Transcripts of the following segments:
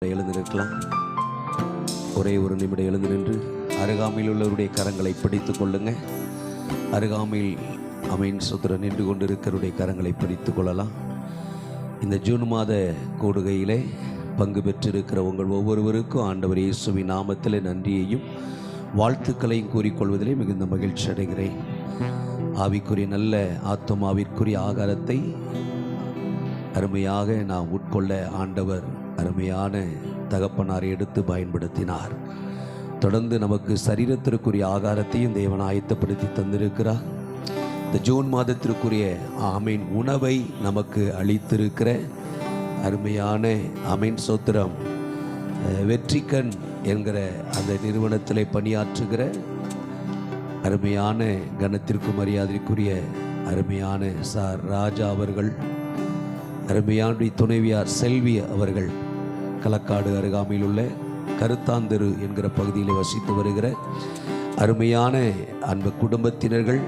எழுந்து நிற்கலாம். ஒரே ஒரு நிமிடம் எழுந்து நின்று அருகாமையில் உள்ளவருடைய கரங்களை பிடித்துக் கொள்ளுங்க. அருகாமையில் அமீன் சுத்திர நின்று கொண்டிருக்கிறவருடைய கரங்களை பிடித்துக் கொள்ளலாம். இந்த ஜூன் மாத கூடுகையிலே பங்கு பெற்றிருக்கிற உங்கள் ஒவ்வொருவருக்கும் ஆண்டவர் இயேசுவின் நாமத்திலே நன்றியையும் வாழ்த்துக்களையும் கூறிக்கொள்வதிலே மிகுந்த மகிழ்ச்சி அடைகிறேன். ஆவிக்குரிய நல்ல ஆத்துமாவிற்குரிய ஆகாரத்தை அருமையாக நாம் உட்கொள்ள ஆண்டவர் அருமையான தகப்பனாரை எடுத்து பயன்படுத்தினார். தொடர்ந்து நமக்கு சரீரத்திற்குரிய ஆகாரத்தையும் தேவன் ஆயத்தப்படுத்தி தந்திருக்கிறார். இந்த ஜூன் மாதத்திற்குரிய ஆமீன் உணவை நமக்கு அளித்திருக்கிற அருமையான ஆமீன் சோத்திரம் வெற்றிக்கண் என்கிற அந்த நிறுவனத்தில் பணியாற்றுகிற அருமையான கனத்திற்கும் மரியாதைக்குரிய அருமையான சார் ராஜா அவர்கள், அருமையான துணைவியார் செல்வி அவர்கள், களக்காடு அருகாமையில் உள்ள கருத்தாந்தெரு என்கிற பகுதியில் வசித்து வருகிற அருமையான அன்பு குடும்பத்தினர்கள்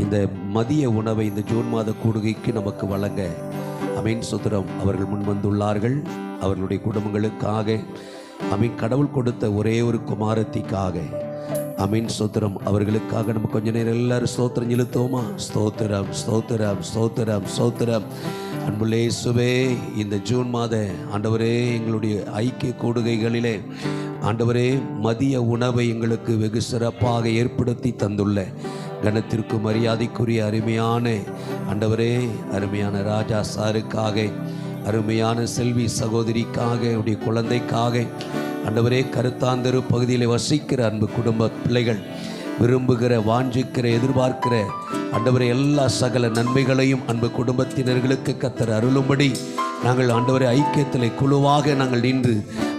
இந்த மதிய உணவை இந்த ஜூன் மாத கூடுகைக்கு நமக்கு வழங்க அமீன் சுத்திரம் அவர்கள் முன்வந்துள்ளார்கள். அவர்களுடைய குடும்பங்களுக்காக அமீன் கடவுள் கொடுத்த ஒரே ஒரு குமாரத்திக்காக அமீன் ஸ்தோத்திரம் அவர்களுக்காக நம்ம கொஞ்ச நேரம் எல்லாரும் ஸ்தோத்திரம் செலுத்துவோமா? ஸ்தோத்திரம் ஸ்தோத்திரம் ஸ்தோத்திரம் ஸ்தோத்திரம். அன்புள்ளே இயேசுவே, இந்த ஜூன் மாத ஆண்டவரே எங்களுடைய ஐக்கிய கூடுகைகளிலே ஆண்டவரே மதிய உணவை எங்களுக்கு வெகு சிறப்பாக ஏற்படுத்தி தந்துள்ள கனத்திற்கு மரியாதைக்குரிய அருமையான ஆண்டவரே அருமையான ராஜா சாருக்காக, அருமையான செல்வி சகோதரிக்காக, உடைய குழந்தைக்காக, ஆண்டவரே கருத்தாந்தெரு பகுதியில் வசிக்கிற அன்பு குடும்ப பிள்ளைகள் விரும்புகிற வாஞ்சிக்கிற எதிர்பார்க்கிற ஆண்டவரே எல்லா சகல நன்மைகளையும் அன்பு குடும்பத்தினர்களுக்கு கர்த்தர் அருளும்படி நாங்கள் ஆண்டவரே ஐக்கியத்தில் குழுவாக நாங்கள் நின்று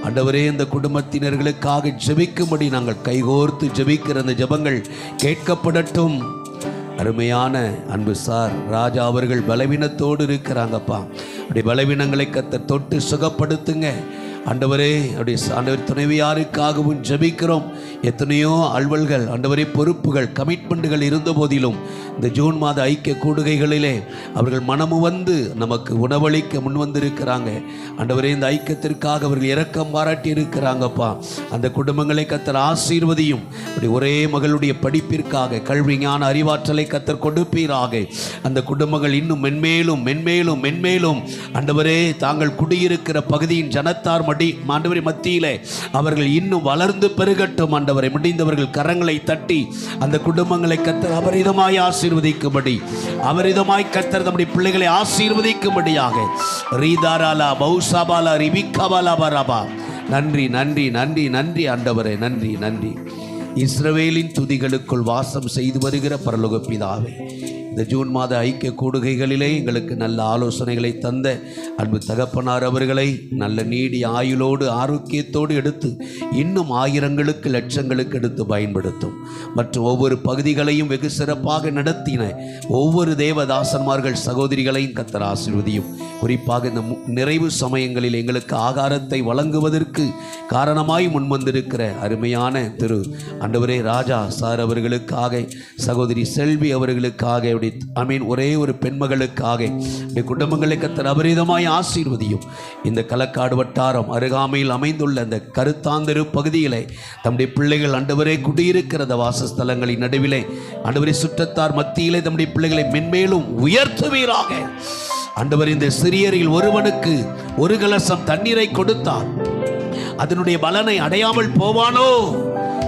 ஆண்டவரே இந்த குடும்பத்தினர்களுக்காக ஜெபிக்கும்படி நாங்கள் கைகோர்த்து ஜெபிக்கிற அந்த ஜெபங்கள் கேட்கப்படட்டும். அருமையான அன்பு சார் ராஜா அவர்கள் பலவீனத்தோடு இருக்கிறாங்கப்பா. அப்படி பலவீனங்களை கர்த்தர் தொட்டு சுகப்படுத்துங்க ஆண்டவரே. அப்படி ஆண்டவர் துணைவியாருக்காகவும் ஜெபிக்கிறோம். எத்தனையோ அலுவல்கள் ஆண்டவரே பொறுப்புகள் கமிட்மெண்ட்டுகள் இருந்த போதிலும் இந்த ஜூன் மாத ஐக்கிய கூடுகைகளிலே அவர்கள் மனமு வந்து நமக்கு உணவளிக்க முன்வந்திருக்கிறாங்க. ஆண்டவரே இந்த ஐக்கியத்திற்காக அவர்கள் இரக்கம் பாராட்டி இருக்கிறாங்கப்பா. அந்த குடும்பங்களை கர்த்தர் ஆசீர்வதியும். அப்படி ஒரே மகளுடைய படிப்பிற்காக கல்வி ஞான அறிவாற்றலை கர்த்தர் கொடுப்பீராக. அந்த குடும்பங்கள் இன்னும் மென்மேலும் மென்மேலும் மென்மேலும் ஆண்டவரே தாங்கள் குடியிருக்கிற பகுதியின் ஜனத்தார் ஆண்டவரை மத்தியிலே அவர்கள் இன்னும் வளர்ந்து பெருகட்டும். ஆண்டவரை முடிந்தவர்கள் கரங்களை தட்டி அந்த குடும்பங்களை கர்த்தர் அபரிதமாய் ஆசீர்வதிக்கும்படி, அபரிதமாய் கர்த்தர் நம்முடைய பிள்ளைகளை ஆசீர்வதிக்கும்படியாக ரீதாராலா பௌசாபாலா ரிபிகாபாலா பராபா. நன்றி நன்றி நன்றி நன்றி ஆண்டவரே, நன்றி நன்றி. இஸ்ரவேலின் துதிகளுக்குள் வாசம் செய்து வருகிற பரலோக பிதாவே, இந்த ஜூன் மாத ஐக்கிய கூடுகைகளிலே எங்களுக்கு நல்ல ஆலோசனைகளை தந்த அன்பு தகப்பனார் அவர்களை நல்ல நீடி ஆயுளோடு ஆரோக்கியத்தோடு எடுத்து இன்னும் ஆயிரங்களுக்கு லட்சங்களுக்கு எடுத்து பயன்படுத்தும். மற்றும் ஒவ்வொரு பகுதிகளையும் வெகு சிறப்பாக நடத்தின ஒவ்வொரு தேவதாசன்மார்கள் சகோதரிகளையும் கர்த்தர் ஆசீர்வதியும். குறிப்பாக இந்த நிறைவு சமயங்களில் எங்களுக்கு ஆகாரத்தை வழங்குவதற்கு காரணமாய் முன்வந்திருக்கிற அருமையான திரு ஆண்டவரே ராஜா சார் அவர்களுக்காக, சகோதரி செல்வி அவர்களுக்காக, அமீன் ஒரே ஒரு பெண்மகளுக்காக குடும்பங்களை கர்த்தர் அபரிதமாய் ஆசீர்வதியும். இந்த களக்காடு வட்டாரம் அருகாமையில் அமைந்துள்ள அந்த கருத்தாந்தெரு பகுதியிலே தம்முடைய பிள்ளைகள் ஆண்டவரே குடியிருக்கிற வாசஸ்தலங்களின் நடுவிலே ஆண்டவரே சுற்றத்தார் மத்தியிலே தம்முடைய பிள்ளைகளை மென்மேலும் உயர்த்துவீராக. ஆண்டவர் இந்த சிறியரில் ஒருவனுக்கு ஒரு கலசம் தண்ணீரை கொடுத்தார், அதனுடைய பலனை அடையாமல் போவானோ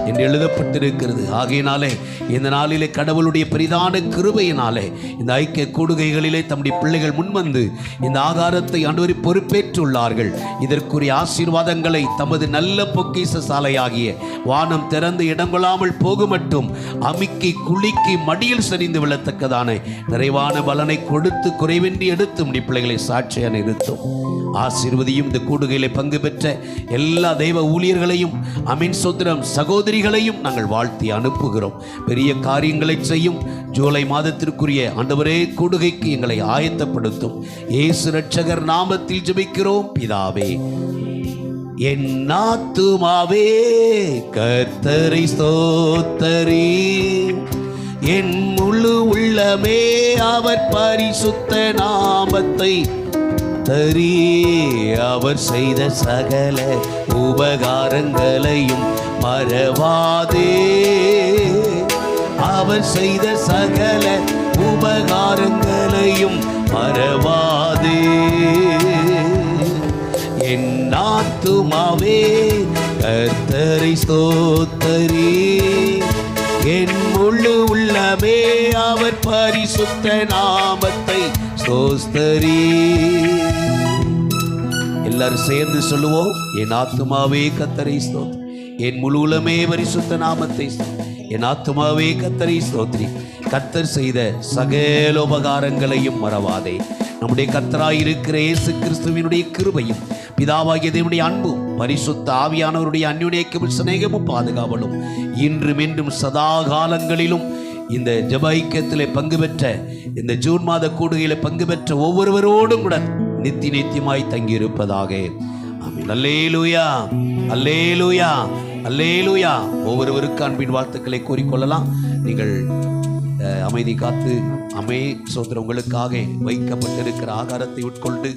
என்று எழுதப்பட்டிருக்கிறது. ஆகையினாலே இந்த நாளிலே கடவுளுடைய பெரிதான கிருபையினாலே இந்த ஐக்கிய கூடுகைகளிலே தம்முடைய பிள்ளைகள் முன்வந்து இந்த ஆகாரத்தை ஆண்டவரை பொறுப்பேற்றுள்ளார்கள். இதற்குரிய ஆசீர்வாதங்களை தமது நல்ல பொக்கிஷ சாலையாகிய வானம் திறந்து இடம் கொள்ளாமல் போகுமட்டும் அமுக்கி குலுக்கி மடியில் சரிந்து விழத்தக்கதான நிறைவான பலனை கொடுத்து குறைவின்றி எடுத்து நம்முடைய பிள்ளைகளை சாட்சியாக நிறுத்தும். ஆசீர்வதியும். இந்த கூடுகையிலே பங்கு பெற்ற எல்லா தெய்வ ஊழியர்களையும் அமீன் சோத்திரம் சகோதரிகளையும் நாங்கள் வாழ்த்தி அனுப்புகிறோம். பெரிய காரியங்களை செய்யும். ஜூலை மாதத்திற்குரிய ஆண்டவரே கூடுகைக்கு எங்களை ஆயத்தப்படுத்தும். இயேசு இரட்சகர் நாமத்தில் ஜெபிக்கிறோம் பிதாவே. என் ஆத்துமாவே கர்த்தரை ஸ்தோத்தரி, என் முழு உள்ளமே அவர் பரிசுத்த நாமத்தை ஸ்தோத்தரி. அவர் செய்த சகல உபகாரங்களையும் மறவாதே. அவர் செய்த சகல உபகாரங்களையும் மறவாதே. என் ஆத்துமாவே கர்த்தரை ஸ்தோத்தரி. என் முழு உள்ளமே அவர் பரிசுத்த நாமத்தை ஸ்தோத்தரி. எல்லாரும் சேர்ந்து சொல்லுவோம். என் ஆத்துமாவே கர்த்தரை ஸ்தோத்திரி. என் முழு உள்ளமே பரிசுத்த நாமத்தை. என் ஆத்துமாவே கர்த்தரை ஸ்தோத்திரி. கர்த்தர் செய்த சகல உபகாரங்களையும் மறவாதே. நம்முடைய கர்த்தராயிருக்கிற இயேசு கிறிஸ்துவினுடைய கிருபையும் பிதாவாகிய தேவனுடைய அன்பும் பரிசுத்த ஆவியானவருடைய அந்யுன்யமும் சிநேகமும் பாதுகாவலும் இன்றும் இன்றும் சதா காலங்களிலும் இந்த ஜெப ஐக்கியத்திலே பங்கு பெற்ற, இந்த ஜூன் மாத கூடுகையிலே பங்கு பெற்ற ஒவ்வொருவரோடும் கூட நித்தியமாய் தங்கியிருப்பதாக. ஆமென். அல்லேலூயா, அல்லேலூயா, அல்லேலூயா. ஒவ்வொருவருக்கு அன்பின் வாழ்த்துக்களை கூறிக்கொள்ளலாம். நீங்கள் அமைதி காத்து சோதரங்களுக்காக வைக்கப்பட்டிருக்கிற ஆகாரத்தை உட்கொண்டு